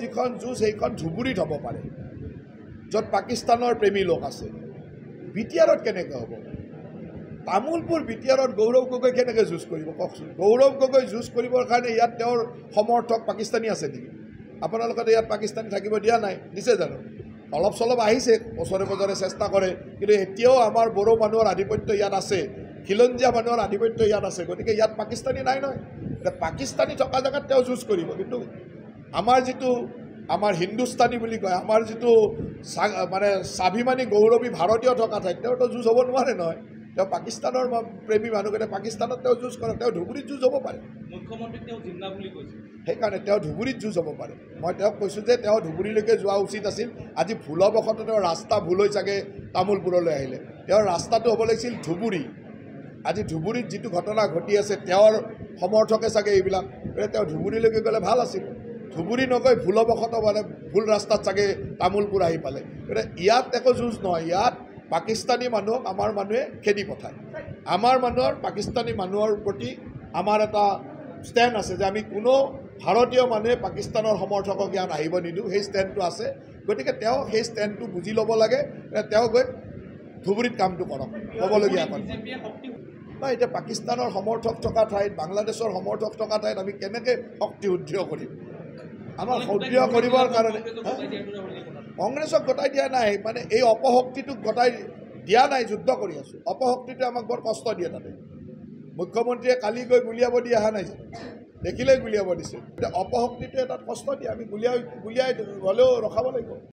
যিখন যুঁজ সেইখন ধুবুৰীত হ'ব পাৰে, য'ত পাকিস্তানৰ প্ৰেমী লোক আছে। বিটিআৰত কেনেকৈ হ'ব? তামোলপুৰ বিটিআৰত গৌৰৱ গগৈ কেনেকৈ যুঁজ কৰিব কওকচোন? গৌৰৱ গগৈ যুঁজ কৰিবৰ কাৰণে ইয়াত তেওঁৰ সমৰ্থক পাকিস্তানী আছে নেকি? আপোনালোকে ইয়াত পাকিস্তানী থাকিব দিয়া নাই, দিছে জানো? অলপ চলপ আহিছে, ওচৰে পাজৰে চেষ্টা কৰে, কিন্তু এতিয়াও আমাৰ বড়ো মানুহৰ আধিপত্য ইয়াত আছে, খিলঞ্জীয়া মানুহৰ আধিপত্য ইয়াত আছে। গতিকে ইয়াত পাকিস্তানী নাই নহয়। পাকিস্তানী থকা জেগাত তেওঁ যুঁজ কৰিব, কিন্তু আমাৰ হিন্দুস্তানী বুলি কয়, আমাৰ যিটো মানে স্বাভিমানী গৌৰৱী ভাৰতীয় থকা ঠাইত তেওঁতো যুঁজ হ'ব নোৱাৰে নহয়। তেওঁ পাকিস্তানৰ প্ৰেমী মানুহকেইটা পাকিস্তানত তেওঁ যুঁজ কৰে, তেওঁ ধুবুৰীত যুঁজ হ'ব পাৰে। মুখ্যমন্ত্ৰীক তেওঁ জিন্না বুলি কৈছে, সেইকাৰণে তেওঁ ধুবুৰীত যুঁজ হ'ব পাৰে। মই তেওঁক কৈছোঁ যে তেওঁ ধুবুৰীলৈকে যোৱা উচিত আছিল। আজি ভুলবশতঃ তেওঁৰ ৰাস্তা ভুল হৈ চাগে তামোলপুৰলৈ আহিলে। তেওঁৰ ৰাস্তাটো হ'ব লাগিছিল ধুবুৰী। আজি ধুবুৰীত যিটো ঘটনা ঘটি আছে, তেওঁৰ সমৰ্থকে চাগে এইবিলাক, তেওঁ ধুবুৰীলৈকে গ'লে ভাল আছিল। ধুবুৰী নগৈ ভুলবশতঃ মানে ভুল ৰাস্তাত চাগে তামোলপুৰ আহি পালে। গতিকে ইয়াত একো যুঁজ নহয়, ইয়াত পাকিস্তানী মানুহক আমাৰ মানুহে খেদি পঠায়। আমাৰ মানুহৰ পাকিস্তানী মানুহৰ প্ৰতি আমাৰ এটা ষ্টেণ্ড আছে যে আমি কোনো ভাৰতীয় মানুহে পাকিস্তানৰ সমৰ্থকক ইয়াত আহিব নিদিওঁ, সেই ষ্টেণ্ডটো আছে। গতিকে তেওঁ সেই ষ্টেণ্ডটো বুজি ল'ব লাগে, তেওঁ গৈ ধুবুৰীত কামটো কৰক, ক'বলগীয়া কথা নহয়। এতিয়া পাকিস্তানৰ সমৰ্থক থকা ঠাইত, বাংলাদেশৰ সমৰ্থক থকা ঠাইত আমি কেনেকৈ শক্তি সুদৃঢ় কৰিম? আমাক সুদৃঢ় কৰিবৰ কাৰণে কংগ্ৰেছক গতাই দিয়া নাই, মানে এই অপশক্তিটোক গতাই দিয়া নাই, যুদ্ধ কৰি আছোঁ। অপশক্তিটোৱে আমাক বৰ কষ্ট দিয়ে। তাতে মুখ্যমন্ত্ৰীয়ে কালি গৈ গুলিয়াব দি অহা নাই, দেখিলেই গুলিয়াব দিছে। এতিয়া অপশক্তিটোৱে তাত কষ্ট দিয়ে, আমি গুলিয়াই হ'লেও ৰখাব লাগিব।